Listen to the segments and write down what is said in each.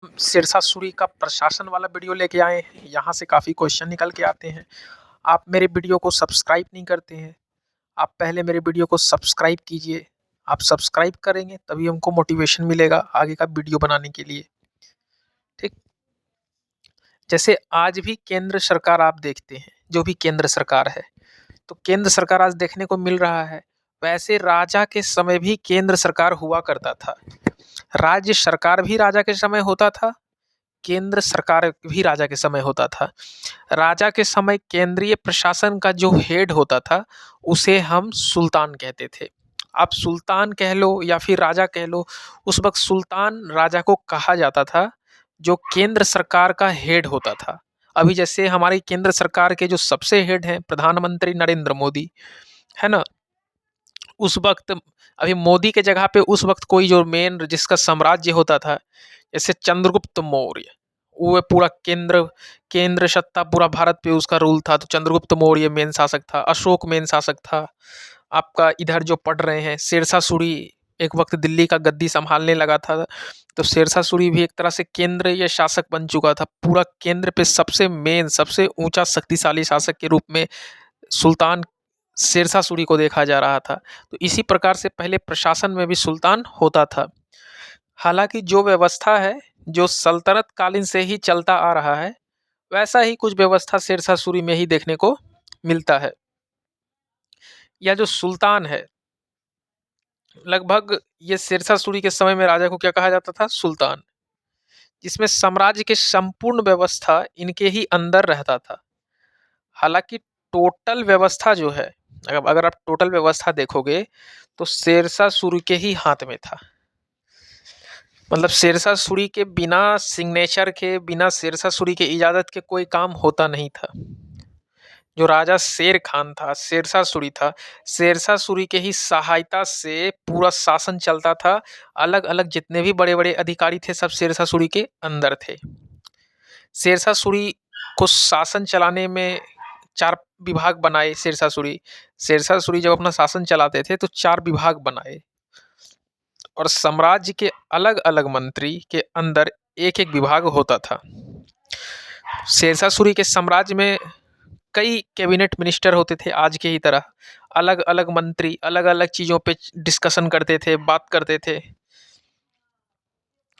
सिरसा सूरी का प्रशासन वाला वीडियो लेके आए हैं। यहाँ से काफ़ी क्वेश्चन निकल के आते हैं। आप मेरे वीडियो को सब्सक्राइब नहीं करते हैं। आप पहले मेरे वीडियो को सब्सक्राइब कीजिए। आप सब्सक्राइब करेंगे तभी हमको मोटिवेशन मिलेगा आगे का वीडियो बनाने के लिए। ठीक। जैसे आज भी केंद्र सरकार आप देखते हैं, जो भी केंद्र सरकार है, तो केंद्र सरकार आज देखने को मिल रहा है। वैसे राजा के समय भी केंद्र सरकार हुआ करता था। राज्य सरकार भी राजा के समय होता था, केंद्र सरकार भी राजा के समय होता था। राजा के समय केंद्रीय प्रशासन का जो हेड होता था उसे हम सुल्तान कहते थे। आप सुल्तान कह लो या फिर राजा कह लो, उस वक्त सुल्तान राजा को कहा जाता था जो केंद्र सरकार का हेड होता था। अभी जैसे हमारी केंद्र सरकार के जो सबसे हेड हैं प्रधानमंत्री नरेंद्र मोदी, है ना। उस वक्त अभी मोदी के जगह पे उस वक्त कोई जो मेन जिसका साम्राज्य होता था, जैसे चंद्रगुप्त मौर्य, वो पूरा केंद्र केंद्र सत्ता पूरा भारत पे उसका रूल था। तो चंद्रगुप्त मौर्य मेन शासक था, अशोक मेन शासक था। आपका इधर जो पढ़ रहे हैं शेरशाह सूरी एक वक्त दिल्ली का गद्दी संभालने लगा था। तो शेरशाह सूरी भी एक तरह से केंद्रीय शासक बन चुका था। पूरा केंद्र पे सबसे मेन सबसे ऊंचा शक्तिशाली शासक के रूप में सुल्तान शेरशाह सूरी को देखा जा रहा था। तो इसी प्रकार से पहले प्रशासन में भी सुल्तान होता था। हालांकि जो व्यवस्था है जो सल्तनत कालीन से ही चलता आ रहा है, वैसा ही कुछ व्यवस्था शेरशाह सूरी में ही देखने को मिलता है। यह जो सुल्तान है, लगभग ये शेरशाह सूरी के समय में राजा को क्या कहा जाता था? सुल्तान। जिसमें साम्राज्य के संपूर्ण व्यवस्था इनके ही अंदर रहता था। हालांकि टोटल व्यवस्था जो है, अगर आप टोटल व्यवस्था देखोगे तो शेरशाह सूरी के ही हाथ में था। मतलब शेरशाह सूरी के बिना सिग्नेचर के, बिना शेरशाह सूरी के इजाजत के कोई काम होता नहीं था। जो राजा शेर खान था, शेरशाह सूरी था, शेरशाह सूरी के ही सहायता से पूरा शासन चलता था। अलग अलग जितने भी बड़े बड़े अधिकारी थे सब शेरशाह सूरी के अंदर थे। शेरशाह सूरी को शासन चलाने में 4 विभाग बनाए शेरशाह सूरी। शेरशाह सूरी जब अपना शासन चलाते थे तो 4 विभाग बनाए और साम्राज्य के अलग अलग मंत्री के अंदर एक एक विभाग होता था। शेरशाह सूरी के साम्राज्य में कई कैबिनेट मिनिस्टर होते थे आज के ही तरह। अलग अलग मंत्री अलग अलग चीज़ों पे डिस्कशन करते थे, बात करते थे।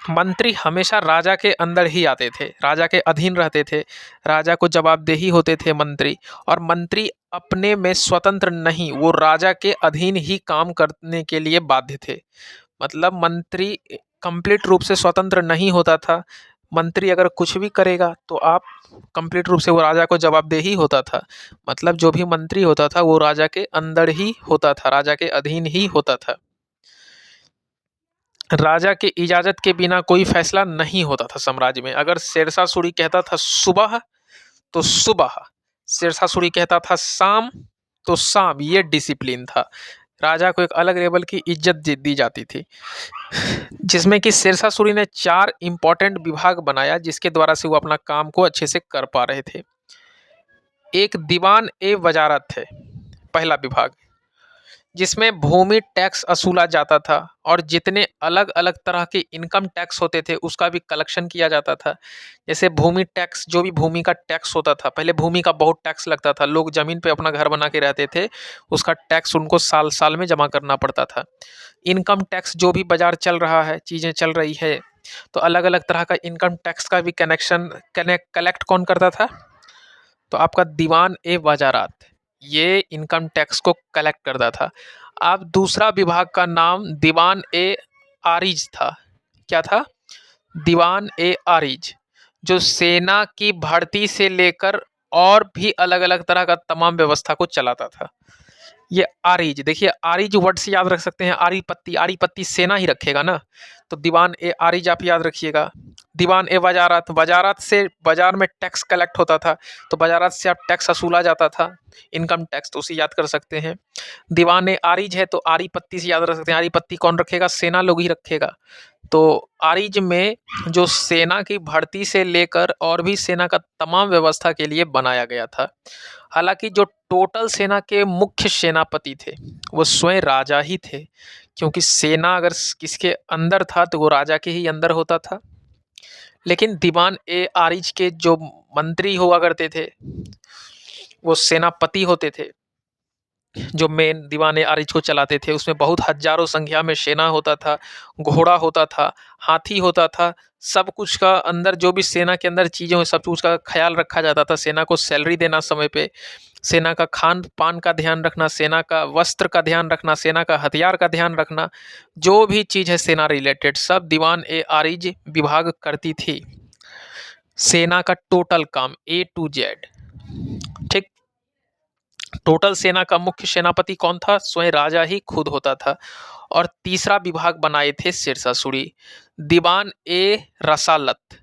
मंत्री हमेशा राजा के अंदर ही आते थे, राजा के अधीन रहते थे, राजा को जवाबदेही होते थे मंत्री। और मंत्री अपने में स्वतंत्र नहीं, वो राजा के अधीन ही काम करने के लिए बाध्य थे। मतलब मंत्री कंप्लीट रूप से स्वतंत्र नहीं होता था। मंत्री अगर कुछ भी करेगा तो आप कंप्लीट रूप से वो राजा को जवाबदेही होता था। मतलब जो भी मंत्री होता था वो राजा के अंदर ही होता था, राजा के अधीन ही होता था। राजा के इजाजत के बिना कोई फैसला नहीं होता था साम्राज्य में। अगर शेरशाह सूरी कहता था सुबह तो सुबह, शेरशाह सूरी कहता था शाम तो शाम, ये डिसिप्लिन था। राजा को एक अलग लेवल की इज्जत दी जाती थी। जिसमें कि शेरशाह सूरी ने 4 इंपॉर्टेंट विभाग बनाया जिसके द्वारा से वो अपना काम को अच्छे से कर पा रहे थे। एक दीवान ए वजारत है पहला विभाग, जिसमें भूमि टैक्स वसूला जाता था और जितने अलग अलग तरह के इनकम टैक्स होते थे उसका भी कलेक्शन किया जाता था। जैसे भूमि टैक्स, जो भी भूमि का टैक्स होता था, पहले भूमि का बहुत टैक्स लगता था, लोग जमीन पे अपना घर बना के रहते थे, उसका टैक्स उनको साल साल में जमा करना पड़ता था। इनकम टैक्स, जो भी बाजार चल रहा है, चीज़ें चल रही है, तो अलग अलग तरह का इनकम टैक्स का भी कलेक्ट कौन करता था? तो आपका दीवान ए वजारात ये इनकम टैक्स को कलेक्ट करता था। अब दूसरा विभाग का नाम दीवान ए आरिज था। क्या था? दीवान ए आरिज, जो सेना की भर्ती से लेकर और भी अलग अलग तरह का तमाम व्यवस्था को चलाता था। ये आरिज, देखिए आरिज वर्ड से याद रख सकते हैं, आरी पत्ती सेना ही रखेगा ना। तो दीवान ए आरिज आप याद रखिएगा। दीवान ए वजारत, वजारत से बाजार में टैक्स कलेक्ट होता था, तो वजारत से आप टैक्स वसूला जाता था, इनकम टैक्स, तो उसे याद कर सकते हैं। दीवान ए आरिज है तो आरी पत्ती से याद रख सकते हैं, आरी पत्ती कौन रखेगा? सेना लोग ही रखेगा। तो आरिज में जो सेना की भर्ती से लेकर और भी सेना का तमाम व्यवस्था के लिए बनाया गया था। हालांकि जो टोटल सेना के मुख्य सेनापति थे वो स्वयं राजा ही थे, क्योंकि सेना अगर किसके अंदर था तो वो राजा के ही अंदर होता था। लेकिन दीवान ए आरिज के जो मंत्री हुआ करते थे वो सेनापति होते थे, जो मेन दीवाने आरिज को चलाते थे। उसमें बहुत हजारों संख्या में सेना होता था, घोड़ा होता था, हाथी होता था, सब कुछ का अंदर जो भी सेना के अंदर चीज़ें हो सब कुछ का ख्याल रखा जाता था। सेना को सैलरी देना समय पे, सेना का खान पान का ध्यान रखना, सेना का वस्त्र का ध्यान रखना, सेना का हथियार का ध्यान रखना, जो भी चीज़ है सेना रिलेटेड सब दीवान ए आरिज विभाग करती थी। सेना का टोटल काम A to Z। ठीक। टोटल सेना का मुख्य सेनापति कौन था? स्वयं राजा ही खुद होता था। और तीसरा विभाग बनाए थे शेरशाह सूरी, दीवान ए रसालत।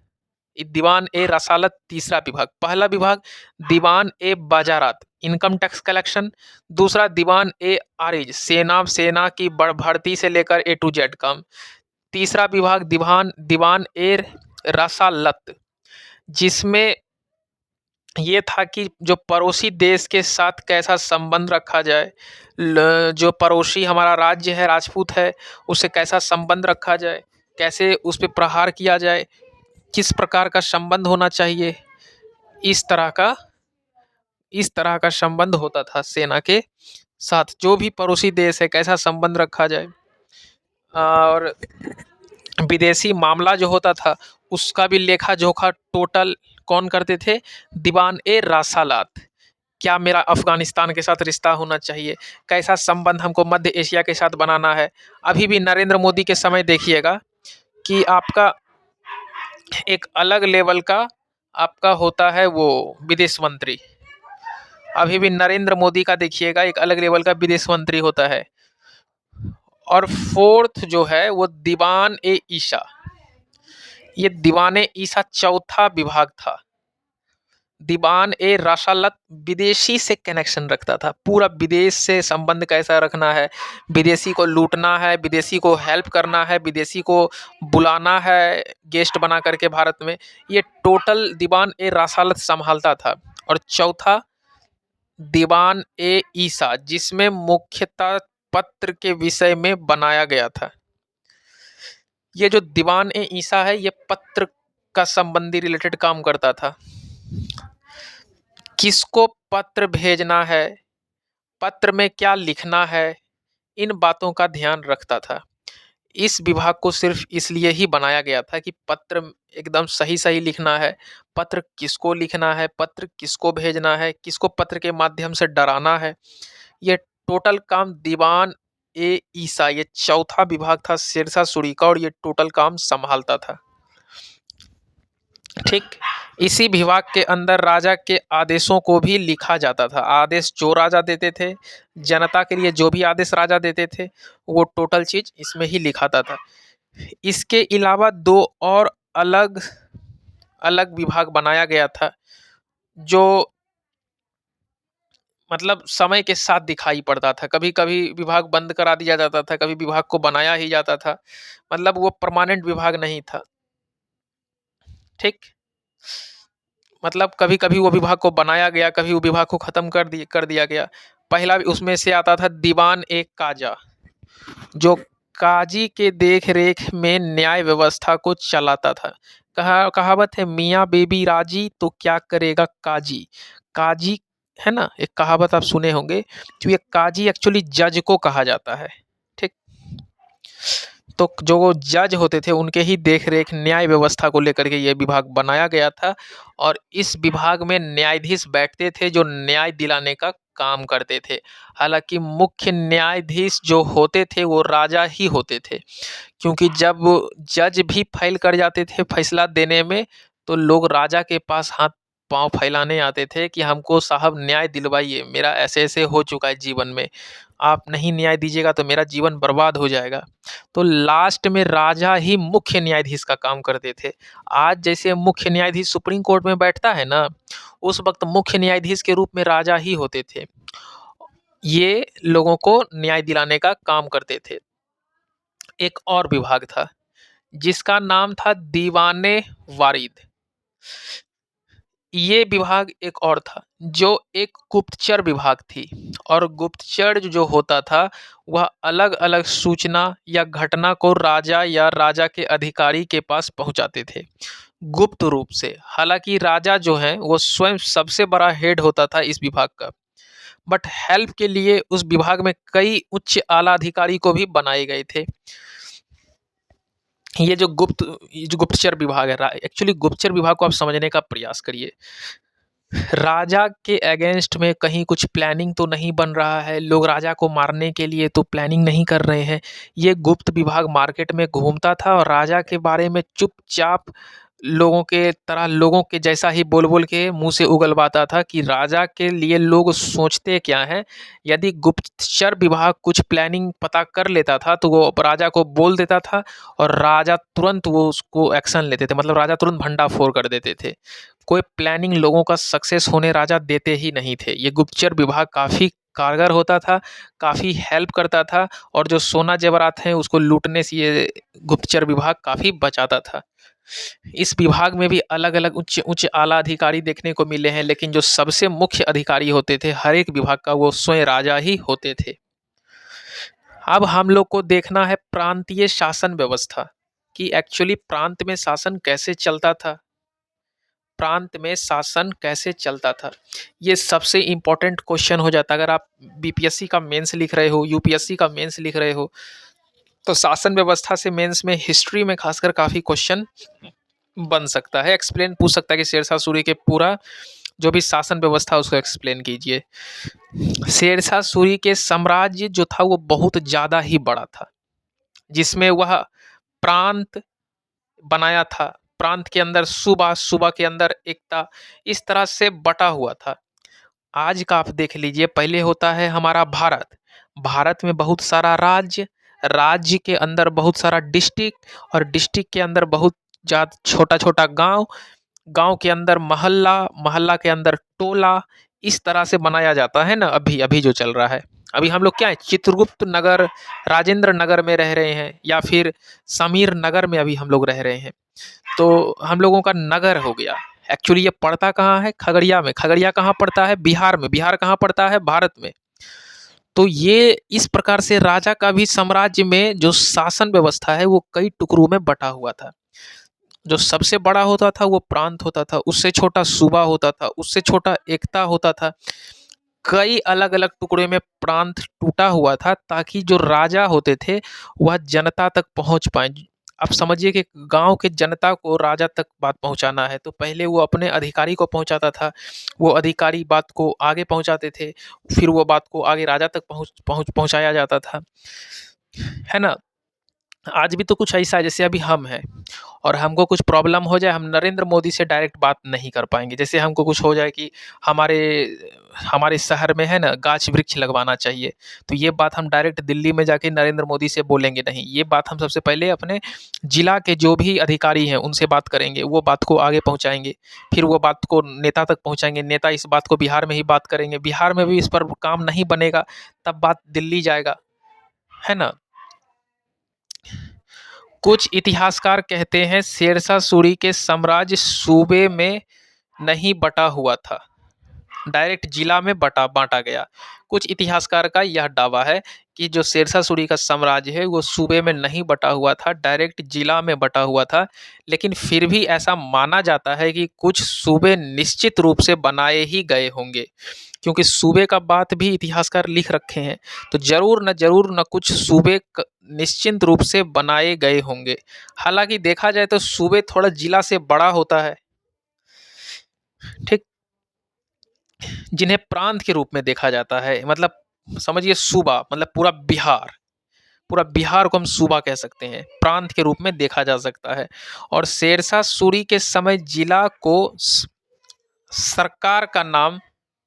दीवान ए रसालत तीसरा विभाग। पहला विभाग दीवान ए बाजारात, इनकम टैक्स कलेक्शन। दूसरा दीवान ए आरिज, सेना की भर्ती से लेकर A to Z काम। तीसरा विभाग दीवान ए रसालत, जिसमें ये था कि जो पड़ोसी देश के साथ कैसा संबंध रखा जाए, जो पड़ोसी हमारा राज्य है, राजपूत है, उससे कैसा संबंध रखा जाए, कैसे उस पर प्रहार किया जाए, किस प्रकार का संबंध होना चाहिए, इस तरह का संबंध होता था सेना के साथ। जो भी पड़ोसी देश है कैसा संबंध रखा जाए। और विदेशी मामला जो होता था उसका भी लेखा जोखा टोटल कौन करते थे? दीवान ए रसालत। क्या मेरा अफगानिस्तान के साथ रिश्ता होना चाहिए, कैसा संबंध हमको मध्य एशिया के साथ बनाना है। अभी भी नरेंद्र मोदी के समय देखिएगा कि आपका एक अलग लेवल का आपका होता है वो विदेश मंत्री। अभी भी नरेंद्र मोदी का देखिएगा एक अलग लेवल का विदेश मंत्री होता है। और फोर्थ जो है वो दीवान ए ईसा, ये दीवाने ईसा चौथा विभाग था। दीवान ए रसालत विदेशी से कनेक्शन रखता था, पूरा विदेश से संबंध कैसा रखना है, विदेशी को लूटना है, विदेशी को हेल्प करना है, विदेशी को बुलाना है गेस्ट बना करके भारत में, ये टोटल दीवान ए रसालत संभालता था। और चौथा दीवान ए ईसा, जिसमें मुख्यतः पत्र के विषय में बनाया गया था। ये जो दीवान ए ईसा है ये पत्र का संबंधी रिलेटेड काम करता था। किसको पत्र भेजना है, पत्र में क्या लिखना है, इन बातों का ध्यान रखता था। इस विभाग को सिर्फ इसलिए ही बनाया गया था कि पत्र एकदम सही सही लिखना है, पत्र किसको लिखना है, पत्र किसको भेजना है, किसको पत्र के माध्यम से डराना है। ये टोटल काम दीवान ए ईसा, ये चौथा विभाग था शेरशाह सूरी का, और ये टोटल काम संभालता था। ठीक। इसी विभाग के अंदर राजा के आदेशों को भी लिखा जाता था। आदेश जो राजा देते थे, जनता के लिए जो भी आदेश राजा देते थे, वो टोटल चीज इसमें ही लिखाता था। इसके अलावा दो और अलग अलग विभाग बनाया गया था, जो मतलब समय के साथ दिखाई पड़ता था। कभी कभी विभाग बंद करा दिया जाता था, कभी विभाग को बनाया ही जाता था, मतलब वो परमानेंट विभाग नहीं था। ठीक। मतलब कभी कभी वो विभाग को बनाया गया, कभी वो विभाग को खत्म कर दिया गया। पहला उसमें से आता था दीवान ए काजा, जो काजी के देख रेख में न्याय व्यवस्था को चलाता था। कहावत है, मियाँ बेबी राजी तो क्या करेगा काजी। काजी है ना, एक कहावत आप सुने होंगे। तो ये काजी एक्चुअली जज को कहा जाता है। ठीक। तो जो जज होते थे उनके ही देख रेख न्याय व्यवस्था को लेकर के ये विभाग बनाया गया था। और इस विभाग में न्यायाधीश बैठते थे जो न्याय दिलाने का काम करते थे। हालांकि मुख्य न्यायाधीश जो होते थे वो राजा ही होते थे, क्योंकि जब जज भी फेल कर जाते थे फैसला देने में, तो लोग राजा के पास हाथ पांव फैलाने आते थे कि हमको साहब न्याय दिलवाइए, मेरा ऐसे ऐसे हो चुका है जीवन में, आप नहीं न्याय दीजिएगा तो मेरा जीवन बर्बाद हो जाएगा। तो लास्ट में राजा ही मुख्य न्यायाधीश का काम करते थे। आज जैसे मुख्य न्यायाधीश सुप्रीम कोर्ट में बैठता है ना, उस वक्त मुख्य न्यायाधीश के रूप में राजा ही होते थे। ये लोगों को न्याय दिलाने का काम करते थे। एक और विभाग था जिसका नाम था दीवाने वारिद। ये विभाग एक और था जो एक गुप्तचर विभाग थी, और गुप्तचर जो होता था वह अलग अलग सूचना या घटना को राजा या राजा के अधिकारी के पास पहुंचाते थे गुप्त रूप से। हालांकि राजा जो है वो स्वयं सबसे बड़ा हेड होता था इस विभाग का, बट हेल्प के लिए उस विभाग में कई उच्च आला अधिकारी को भी बनाए गए थे। ये जो गुप्तचर विभाग है, एक्चुअली गुप्तचर विभाग को आप समझने का प्रयास करिए। राजा के अगेंस्ट में कहीं कुछ प्लानिंग तो नहीं बन रहा है, लोग राजा को मारने के लिए तो प्लानिंग नहीं कर रहे हैं। ये गुप्त विभाग मार्केट में घूमता था और राजा के बारे में चुपचाप लोगों के तरह, लोगों के जैसा ही बोल बोल के मुंह से उगलवाता था कि राजा के लिए लोग सोचते क्या हैं। यदि गुप्तचर विभाग कुछ प्लानिंग पता कर लेता था तो वो राजा को बोल देता था, और राजा तुरंत वो उसको एक्शन लेते थे, मतलब राजा तुरंत भंडाफोड़ कर देते थे। कोई प्लानिंग लोगों का सक्सेस होने राजा देते ही नहीं थे। ये गुप्तचर विभाग काफ़ी कारगर होता था, काफ़ी हेल्प करता था, और जो सोना जेवरात हैं उसको लूटने से ये गुप्तचर विभाग काफ़ी बचाता था। इस विभाग में भी अलग अलग उच्च उच्च आला अधिकारी देखने को मिले हैं, लेकिन जो सबसे मुख्य अधिकारी होते थे हर एक विभाग का वो स्वयं राजा ही होते थे। अब हम लोग को देखना है प्रांतीय शासन व्यवस्था, कि एक्चुअली प्रांत में शासन कैसे चलता था। प्रांत में शासन कैसे चलता था, ये सबसे इम्पोर्टेंट क्वेश्चन हो जाता है। अगर आप बीपीएससी का मेंस लिख रहे हो, यूपीएससी का मेंस लिख रहे हो, तो शासन व्यवस्था से मेंस में हिस्ट्री में खासकर काफ़ी क्वेश्चन बन सकता है। एक्सप्लेन पूछ सकता है कि शेरशाह सूरी के पूरा जो भी शासन व्यवस्था उसको एक्सप्लेन कीजिए। शेरशाह सूरी के साम्राज्य जो था वो बहुत ज़्यादा ही बड़ा था, जिसमें वह प्रांत बनाया था, प्रांत के अंदर सूबा, सूबा के अंदर एकता, इस तरह से बटा हुआ था। आज का आप देख लीजिए, पहले होता है हमारा भारत, भारत में बहुत सारा राज्य, राज्य के अंदर बहुत सारा डिस्ट्रिक्ट, और डिस्ट्रिक्ट के अंदर बहुत ज़्यादा छोटा छोटा गांव, गांव के अंदर मोहल्ला, मोहल्ला के अंदर टोला, इस तरह से बनाया जाता है ना। अभी अभी जो चल रहा है, अभी हम लोग क्या है, चित्रगुप्त नगर, राजेंद्र नगर में रह रहे हैं, या फिर समीर नगर में अभी हम लोग रह रहे हैं। तो हम लोगों का नगर हो गया। एक्चुअली ये पड़ता कहाँ है, खगड़िया में। खगड़िया कहाँ पड़ता है, बिहार में। बिहार कहाँ पड़ता है, भारत में। तो ये इस प्रकार से राजा का भी साम्राज्य में जो शासन व्यवस्था है वो कई टुकड़ों में बटा हुआ था। जो सबसे बड़ा होता था वो प्रांत होता था, उससे छोटा सूबा होता था, उससे छोटा एकता होता था। कई अलग अलग टुकड़े में प्रांत टूटा हुआ था, ताकि जो राजा होते थे वह जनता तक पहुंच पाए। आप समझिए कि गांव के जनता को राजा तक बात पहुंचाना है, तो पहले वो अपने अधिकारी को पहुंचाता था, वो अधिकारी बात को आगे पहुंचाते थे, फिर वो बात को आगे राजा तक पहुंचाया जाता था, है ना। आज भी तो कुछ ऐसा है, जैसे अभी हम हैं और हमको कुछ प्रॉब्लम हो जाए, हम नरेंद्र मोदी से डायरेक्ट बात नहीं कर पाएंगे। जैसे हमको कुछ हो जाए कि हमारे हमारे शहर में है ना गाछ वृक्ष लगवाना चाहिए, तो ये बात हम डायरेक्ट दिल्ली में जाके नरेंद्र मोदी से बोलेंगे नहीं। ये बात हम सबसे पहले अपने जिला के जो भी अधिकारी हैं उनसे बात करेंगे, वो बात को आगे पहुंचाएंगे, फिर वो बात को नेता तक पहुंचाएंगे, नेता इस बात को बिहार में ही बात करेंगे, बिहार में भी इस पर काम नहीं बनेगा, तब बात दिल्ली जाएगा, है ना। कुछ इतिहासकार कहते हैं शेरशाह सूरी के साम्राज्य सूबे में नहीं बटा हुआ था, डायरेक्ट जिला में बांटा गया। कुछ इतिहासकार का यह दावा है कि जो शेरशाह सूरी का साम्राज्य है वो सूबे में नहीं बटा हुआ था, डायरेक्ट जिला में बटा हुआ था। लेकिन फिर भी ऐसा माना जाता है कि कुछ सूबे निश्चित रूप से बनाए ही गए होंगे, क्योंकि सूबे का बात भी इतिहासकार लिख रखे हैं, तो जरूर न कुछ सूबे निश्चिंत रूप से बनाए गए होंगे। हालांकि देखा जाए तो सूबे थोड़ा जिला से बड़ा होता है, ठीक, जिन्हें प्रांत के रूप में देखा जाता है। मतलब समझिए सूबा मतलब पूरा बिहार, पूरा बिहार को हम सूबा कह सकते हैं, प्रांत के रूप में देखा जा सकता है। और शेरशाह सूरी के समय जिला को सरकार का नाम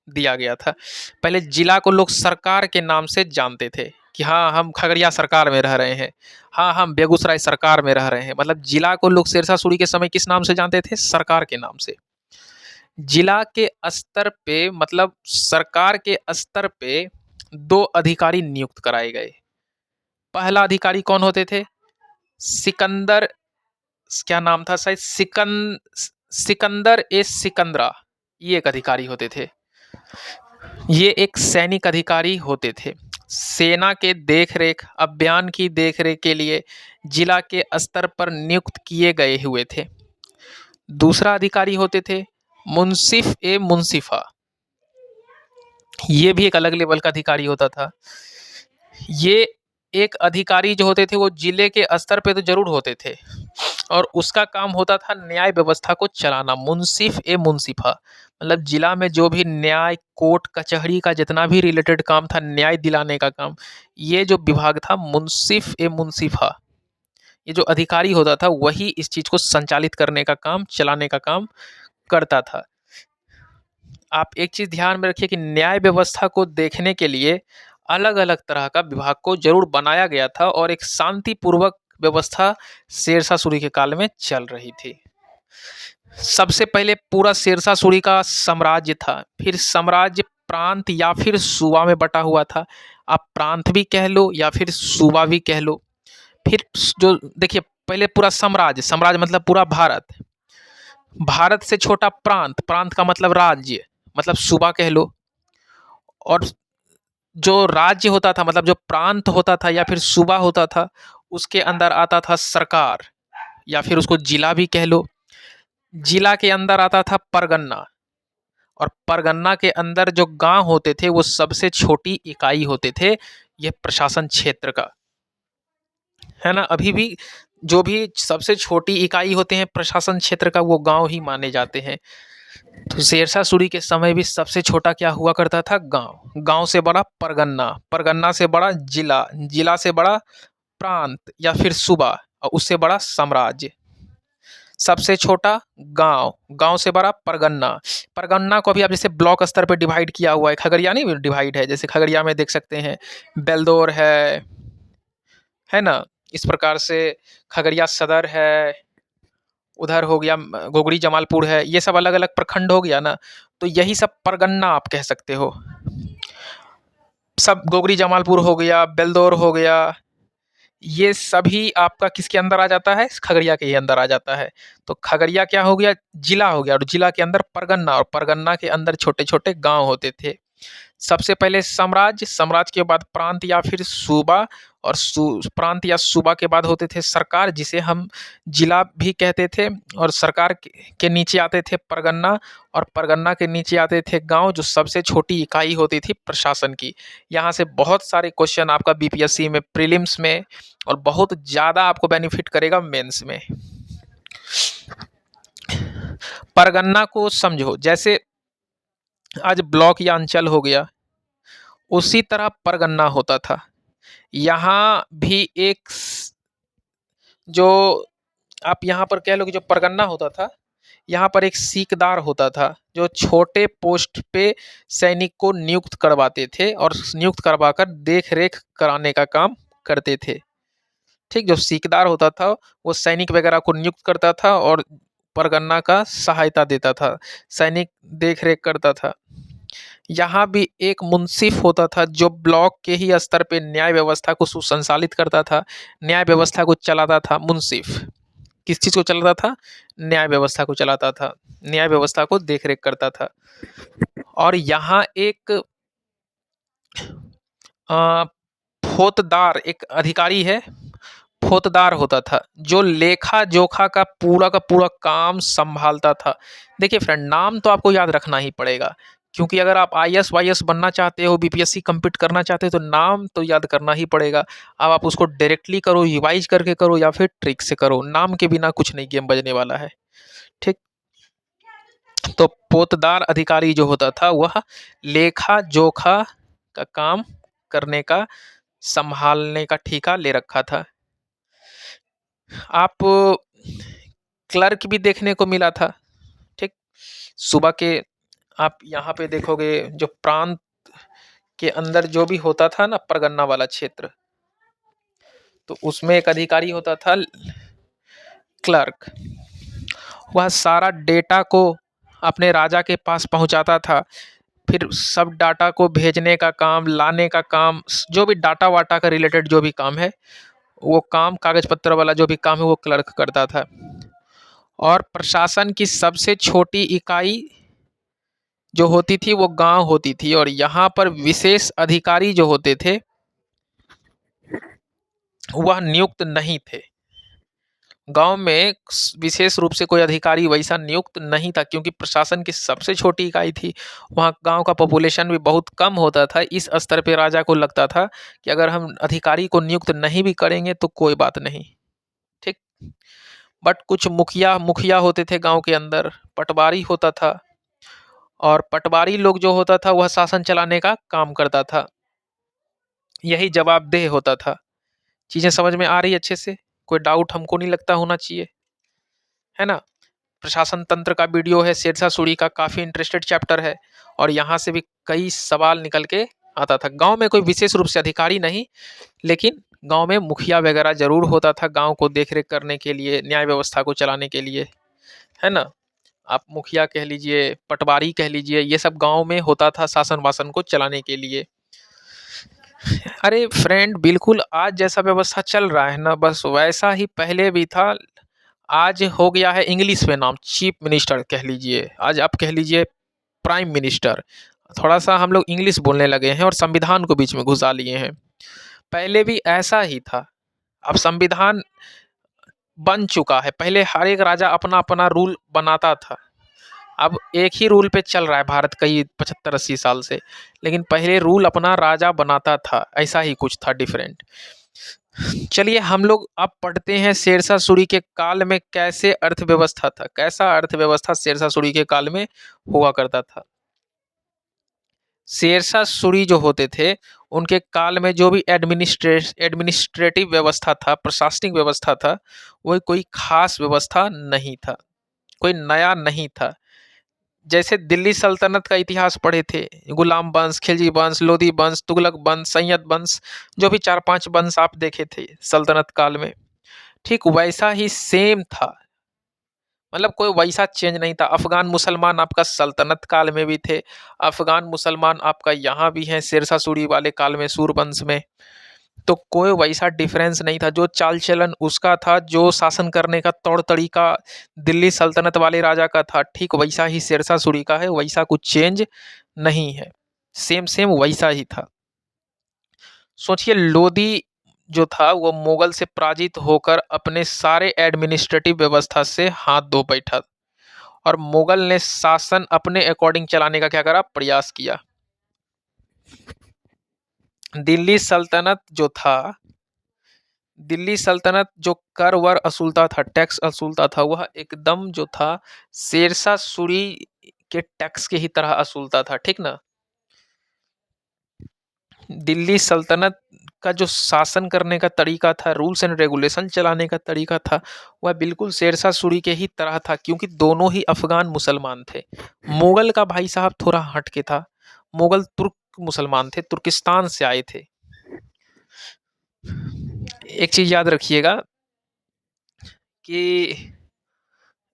दिया गया था। पहले जिला को लोग सरकार के नाम से जानते थे कि हाँ हम खगड़िया सरकार में रह रहे हैं, हाँ हम बेगूसराय सरकार में रह रहे हैं। मतलब जिला को लोग शेरशाह सूरी के समय किस नाम से जानते थे, सरकार के नाम से। जिला के स्तर पे मतलब सरकार के स्तर पे दो अधिकारी नियुक्त कराए गए। पहला अधिकारी कौन होते थे, सिकंदर, क्या नाम था शायद, सिकंदर ए सिकंदरा, ये एक अधिकारी होते थे। ये एक सैनिक अधिकारी होते थे। सेना के देखरेख अभियान की देखरेख के लिए जिला के स्तर पर नियुक्त किए गए हुए थे। दूसरा अधिकारी होते थे मुंसिफ ए मुंसिफा। ये भी एक अलग लेवल का अधिकारी होता था। ये एक अधिकारी जो होते थे वो जिले के स्तर पे तो जरूर होते थे और उसका काम होता था न्याय व्यवस्था को चलाना। मुंसिफ ए मुंसिफा मतलब जिला में जो भी न्याय कोर्ट कचहरी का जितना भी रिलेटेड काम था, न्याय दिलाने का काम, ये जो विभाग था मुंसिफ ए मुंसिफा, ये जो अधिकारी होता था वही इस चीज को संचालित करने का काम, चलाने का काम करता था। आप एक चीज ध्यान में रखिए कि न्याय व्यवस्था को देखने के लिए अलग अलग तरह का विभाग को जरूर बनाया गया था और एक शांतिपूर्वक व्यवस्था शेरशाह सूरी के काल में चल रही थी। सबसे पहले पूरा शेरशाह सूरी का साम्राज्य था, फिर साम्राज्य प्रांत या फिर सूबा में बटा हुआ था। आप प्रांत भी कह लो या फिर सूबा भी कह लो। फिर जो देखिए पहले पूरा साम्राज्य, साम्राज्य मतलब पूरा भारत, भारत से छोटा प्रांत, प्रांत का मतलब राज्य, मतलब सूबा कह लो। और जो राज्य होता था मतलब जो प्रांत होता था या फिर सूबा होता था, उसके अंदर आता था सरकार या फिर उसको जिला भी कह लो। जिला के अंदर आता था परगन्ना और परगन्ना के अंदर जो गांव होते थे वो सबसे छोटी इकाई होते थे ये प्रशासन क्षेत्र का, है ना। अभी भी जो भी सबसे छोटी इकाई होते हैं प्रशासन क्षेत्र का वो गांव ही माने जाते हैं। तो शेरशाह सूरी के समय भी सबसे छोटा क्या हुआ करता था, गांव, गांव से बड़ा परगन्ना, परगन्ना से बड़ा जिला, जिला से बड़ा प्रांत या फिर सूबा और उससे बड़ा साम्राज्य। सबसे छोटा गांव, गांव से बड़ा परगन्ना, परगन्ना को भी आप जैसे ब्लॉक स्तर पे डिवाइड किया हुआ है, खगड़िया नहीं डिवाइड है, जैसे खगड़िया में देख सकते हैं बेलदौर है ना। इस प्रकार से खगड़िया सदर है, उधर हो गया गोगड़ी जमालपुर है, ये सब अलग अलग प्रखंड हो गया ना, तो यही सब परगन्ना आप कह सकते हो। सब गोगड़ी जमालपुर हो गया, बेलदौर हो गया, ये सभी आपका किसके अंदर आ जाता है, खगड़िया के ही अंदर आ जाता है। तो खगड़िया क्या हो गया, जिला हो गया, और जिला के अंदर परगन्ना, और परगन्ना के अंदर छोटे छोटे गांव होते थे। सबसे पहले साम्राज्य, साम्राज्य के बाद प्रांत या फिर सूबा, और प्रांत या सूबा के बाद होते थे सरकार, जिसे हम जिला भी कहते थे, और सरकार के नीचे आते थे परगन्ना, और परगन्ना के नीचे आते थे गांव, जो सबसे छोटी इकाई होती थी प्रशासन की। यहाँ से बहुत सारे क्वेश्चन आपका बीपीएससी में, प्रीलिम्स में, और बहुत ज़्यादा आपको बेनिफिट करेगा मेंस में। परगन्ना को समझो जैसे आज ब्लॉक या अंचल हो गया, उसी तरह परगन्ना होता था। यहाँ भी एक जो आप यहाँ पर कह लो कि जो परगन्ना होता था, यहाँ पर एक सीकदार होता था जो छोटे पोस्ट पे सैनिक को नियुक्त करवाते थे और नियुक्त करवाकर देख रेख कराने का काम करते थे। ठीक, जो सीकदार होता था वो सैनिक वगैरह को नियुक्त करता था और परगन्ना का सहायता देता था, सैनिक देख रेख करता था। यहाँ भी एक मुंसिफ होता था जो ब्लॉक के ही स्तर पे न्याय व्यवस्था को सुसंचालित करता था, न्याय व्यवस्था को चलाता था। मुंसिफ किस चीज़ को चलाता था, न्याय व्यवस्था को चलाता था, न्याय व्यवस्था को देखरेख करता था। और यहाँ एक फौतदार एक अधिकारी है, फौतदार होता था जो लेखा जोखा का पूरा काम संभालता था। देखिए फ्रेंड, नाम तो आपको याद रखना ही पड़ेगा, क्योंकि अगर आप आईएएस वाईएएस बनना चाहते हो, बीपीएससी कम्पीट करना चाहते हो, तो नाम तो याद करना ही पड़ेगा। अब आप उसको डायरेक्टली करो, रिवाइज करके करो, या फिर ट्रिक से करो, नाम के बिना कुछ नहीं गेम बजने वाला है। ठीक, तो पोतदार अधिकारी जो होता था वह लेखा जोखा का काम करने का, संभालने का ठेका ले रखा था। आप क्लर्क भी देखने को मिला था। ठीक, सुबह के आप यहाँ पे देखोगे जो प्रांत के अंदर जो भी होता था ना, परगन्ना वाला क्षेत्र, तो उसमें एक अधिकारी होता था क्लर्क। वह सारा डेटा को अपने राजा के पास पहुंचाता था, फिर सब डाटा को भेजने का काम, लाने का काम, जो भी डाटा वाटा का रिलेटेड जो भी काम है, वो काम कागज पत्र वाला जो भी काम है वो क्लर्क करता था। और प्रशासन की सबसे छोटी इकाई जो होती थी वो गांव होती थी, और यहाँ पर विशेष अधिकारी जो होते थे वह नियुक्त नहीं थे। गांव में विशेष रूप से कोई अधिकारी वैसा नियुक्त नहीं था, क्योंकि प्रशासन की सबसे छोटी इकाई थी। वहाँ गांव का पॉपुलेशन भी बहुत कम होता था। इस स्तर पे राजा को लगता था कि अगर हम अधिकारी को नियुक्त नहीं भी करेंगे तो कोई बात नहीं, ठीक। बट कुछ मुखिया मुखिया होते थे गांव के अंदर, पटवारी होता था, और पटवारी लोग जो होता था वह शासन चलाने का काम करता था, यही जवाबदेह होता था। चीजें समझ में आ रही अच्छे से? कोई डाउट हमको नहीं लगता होना चाहिए, है ना। प्रशासन तंत्र का वीडियो है शेरशाह सूरी का, काफी इंटरेस्टेड चैप्टर है, और यहाँ से भी कई सवाल निकल के आता था। गांव में कोई विशेष रूप से अधिकारी नहीं, लेकिन गांव में मुखिया वगैरह जरूर होता था, गांव को देखरेख करने के लिए, न्याय व्यवस्था को चलाने के लिए, है ना। आप मुखिया कह लीजिए, पटवारी कह लीजिए, ये सब गांव में होता था शासन वासन को चलाने के लिए। अरे फ्रेंड, बिल्कुल आज जैसा व्यवस्था चल रहा है ना, बस वैसा ही पहले भी था। आज हो गया है इंग्लिश में नाम, चीफ मिनिस्टर कह लीजिए, आज आप कह लीजिए प्राइम मिनिस्टर। थोड़ा सा हम लोग इंग्लिश बोलने लगे हैं और संविधान को बीच में घुसा लिए हैं। पहले भी ऐसा ही था। अब संविधान बन चुका है, पहले हर एक राजा अपना अपना रूल बनाता था। अब एक ही रूल पे चल रहा है भारत कई 75-80 साल से, लेकिन पहले रूल अपना राजा बनाता था, ऐसा ही कुछ था डिफरेंट। चलिए हम लोग अब पढ़ते हैं शेरशाह सूरी के काल में कैसे अर्थव्यवस्था था, कैसा अर्थव्यवस्था शेरशाह सूरी के काल में हुआ करता था। शेरशाह सूरी जो होते थे उनके काल में जो भी एडमिनिस्ट्रेटिव व्यवस्था था, प्रशासनिक व्यवस्था था, वो कोई खास व्यवस्था नहीं था, कोई नया नहीं था। जैसे दिल्ली सल्तनत का इतिहास पढ़े थे, गुलाम वंश, खिलजी वंश, लोधी वंश, तुगलक वंश, सैयद वंश, जो भी 4-5 वंश आप देखे थे सल्तनत काल में, ठीक वैसा ही सेम था। मतलब कोई वैसा चेंज नहीं था। अफगान मुसलमान आपका सल्तनत काल में भी थे, अफगान मुसलमान आपका यहाँ भी हैं शेरशाह सूरी वाले काल में, सूरवंश में। तो कोई वैसा डिफरेंस नहीं था। जो चाल चलन उसका था, जो शासन करने का तौर तरीका दिल्ली सल्तनत वाले राजा का था, ठीक वैसा ही शेरशाह सूरी का है, वैसा कुछ चेंज नहीं है, सेम सेम वैसा ही था। सोचिए लोधी जो था वो मुगल से पराजित होकर अपने सारे एडमिनिस्ट्रेटिव व्यवस्था से हाथ धो बैठा, और मुगल ने शासन अपने अकॉर्डिंग चलाने का क्या करा, प्रयास किया। दिल्ली सल्तनत जो था, दिल्ली सल्तनत जो कर वर असूलता था, टैक्स असूलता था, वह एकदम जो था शेरशाह सूरी के टैक्स के ही तरह असूलता था, ठीक ना। दिल्ली सल्तनत का जो शासन करने का तरीका था, रूल्स एंड रेगुलेशन चलाने का तरीका था, वह बिल्कुल शेरशाह सूरी के ही तरह था, क्योंकि दोनों ही अफगान मुसलमान थे। मुगल का भाई साहब थोड़ा हटके था, मुगल तुर्क मुसलमान थे, तुर्किस्तान से आए थे। एक चीज याद रखिएगा कि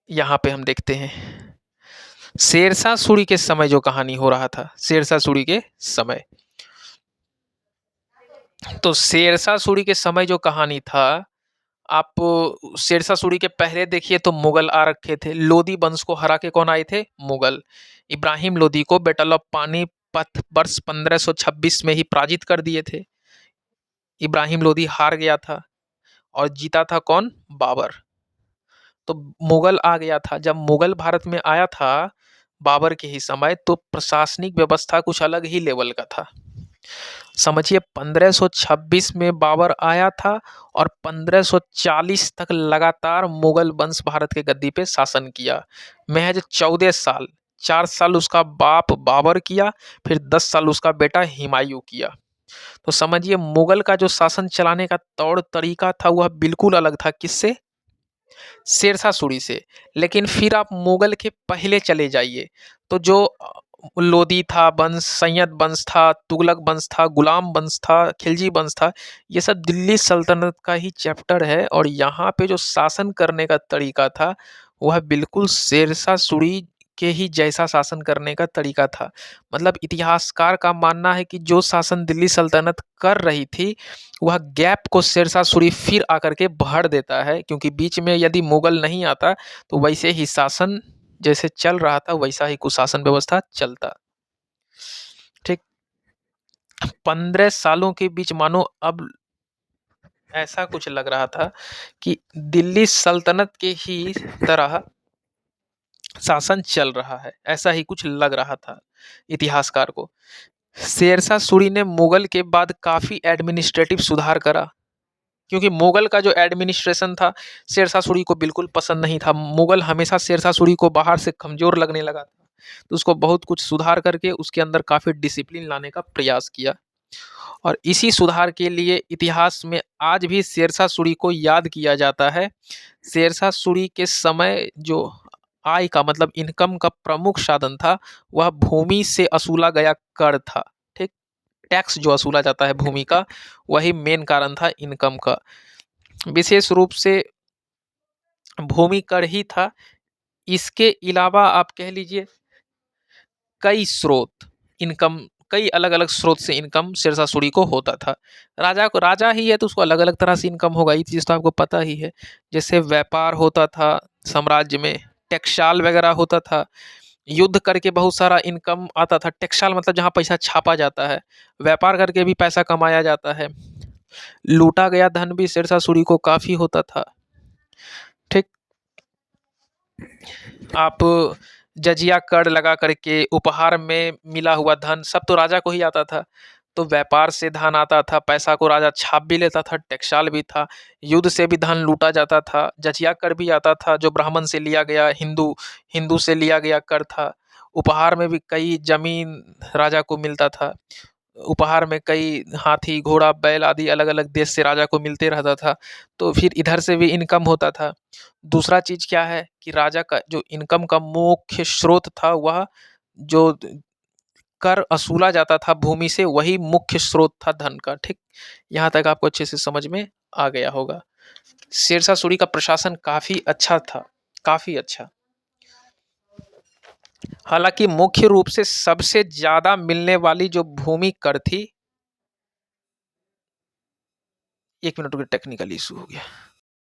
यहाँ पे हम देखते हैं शेरशाह सूरी के समय जो कहानी हो रहा था, शेरशाह सूरी के समय, तो शेरशाह सूरी के समय जो कहानी था, आप शेरशाह सूरी के पहले देखिए तो मुगल आ रखे थे। लोधी वंश को हरा के कौन आए थे, मुगल। इब्राहिम लोधी को बैटल ऑफ पानीपत वर्ष 1526 में ही पराजित कर दिए थे। इब्राहिम लोधी हार गया था और जीता था कौन, बाबर। तो मुगल आ गया था। जब मुगल भारत में आया था बाबर के ही समय, तो प्रशासनिक व्यवस्था कुछ अलग ही लेवल का था। समझिए 1526 में बाबर आया था और 1540 तक लगातार मुगल वंश भारत के गद्दी पे शासन किया। महज 14 साल, 4 साल उसका बाप बाबर किया, फिर 10 साल उसका बेटा हुमायूं किया। तो समझिए मुगल का जो शासन चलाने का तौर तरीका था वह बिल्कुल अलग था, किससे, शेरशाह सूरी से। लेकिन फिर आप मुगल के पहले चले जाइए तो जो लोधी था वंश, सैयद वंश था, तुगलक वंश था, गुलाम वंश था, खिलजी वंश था, ये सब दिल्ली सल्तनत का ही चैप्टर है। और यहाँ पे जो शासन करने का तरीका था वह बिल्कुल शेरशाह सूरी के ही जैसा शासन करने का तरीका था। मतलब इतिहासकार का मानना है कि जो शासन दिल्ली सल्तनत कर रही थी वह गैप को शेरशाह सूरी फिर आकर के भर देता है, क्योंकि बीच में यदि मुगल नहीं आता तो वैसे ही शासन जैसे चल रहा था वैसा ही कुशासन व्यवस्था चलता। ठीक। 15 सालों के बीच मानो अब ऐसा कुछ लग रहा था कि दिल्ली सल्तनत के ही तरह शासन चल रहा है, ऐसा ही कुछ लग रहा था इतिहासकार को। शेरशाह सूरी ने मुगल के बाद काफी एडमिनिस्ट्रेटिव सुधार करा, क्योंकि मुगल का जो एडमिनिस्ट्रेशन था शेरशाह सूरी को बिल्कुल पसंद नहीं था। मुगल हमेशा शेरशाह सूरी को बाहर से कमजोर लगने लगा था, तो उसको बहुत कुछ सुधार करके उसके अंदर काफी डिसिप्लिन लाने का प्रयास किया। और इसी सुधार के लिए इतिहास में आज भी शेरशाह सूरी को याद किया जाता है। शेरशाह सूरी के समय जो आय का मतलब इनकम का प्रमुख साधन था वह भूमि से असूला गया कर था। ठीक। टैक्स जो असूला जाता है भूमि का, वही मेन कारण था इनकम का। विशेष रूप से भूमि कर ही था। इसके अलावा आप कह लीजिए कई स्रोत इनकम, कई अलग अलग स्रोत से इनकम शेरशाह सूरी को होता था। राजा को, राजा ही है तो उसको अलग अलग तरह से इनकम होगा, ये चीज़ तो आपको पता ही है। जैसे व्यापार होता था साम्राज्य में, टेक्सटाइल वगैरह होता था, युद्ध करके बहुत सारा इनकम आता था। टेक्सटाइल मतलब जहाँ पैसा छापा जाता है, व्यापार करके भी पैसा कमाया जाता है। लूटा गया धन भी शेरशाह सूरी को काफ़ी होता था। ठीक। आप जजिया कर लगा करके उपहार में मिला हुआ धन सब तो राजा को ही आता था। तो व्यापार से धन आता था, पैसा को राजा छाप भी लेता था, टेक्सटाइल भी था, युद्ध से भी धन लूटा जाता था, जजिया कर भी आता था जो ब्राह्मण से लिया गया, हिंदू हिंदू से लिया गया कर था। उपहार में भी कई जमीन राजा को मिलता था। उपहार में कई हाथी, घोड़ा, बैल आदि अलग अलग देश से राजा को मिलते रहता था। तो फिर इधर से भी इनकम होता था। दूसरा चीज क्या है कि राजा का जो इनकम का मुख्य स्रोत था वह जो कर असूला जाता था भूमि से, वही मुख्य स्रोत था धन का। ठीक। यहाँ तक आपको अच्छे से समझ में आ गया होगा। शेरशाह सूरी का प्रशासन काफी अच्छा था, काफी अच्छा। हालांकि मुख्य रूप से सबसे ज्यादा मिलने वाली जो भूमि कर थी, 1 मिनट, टेक्निकल इशू हो गया।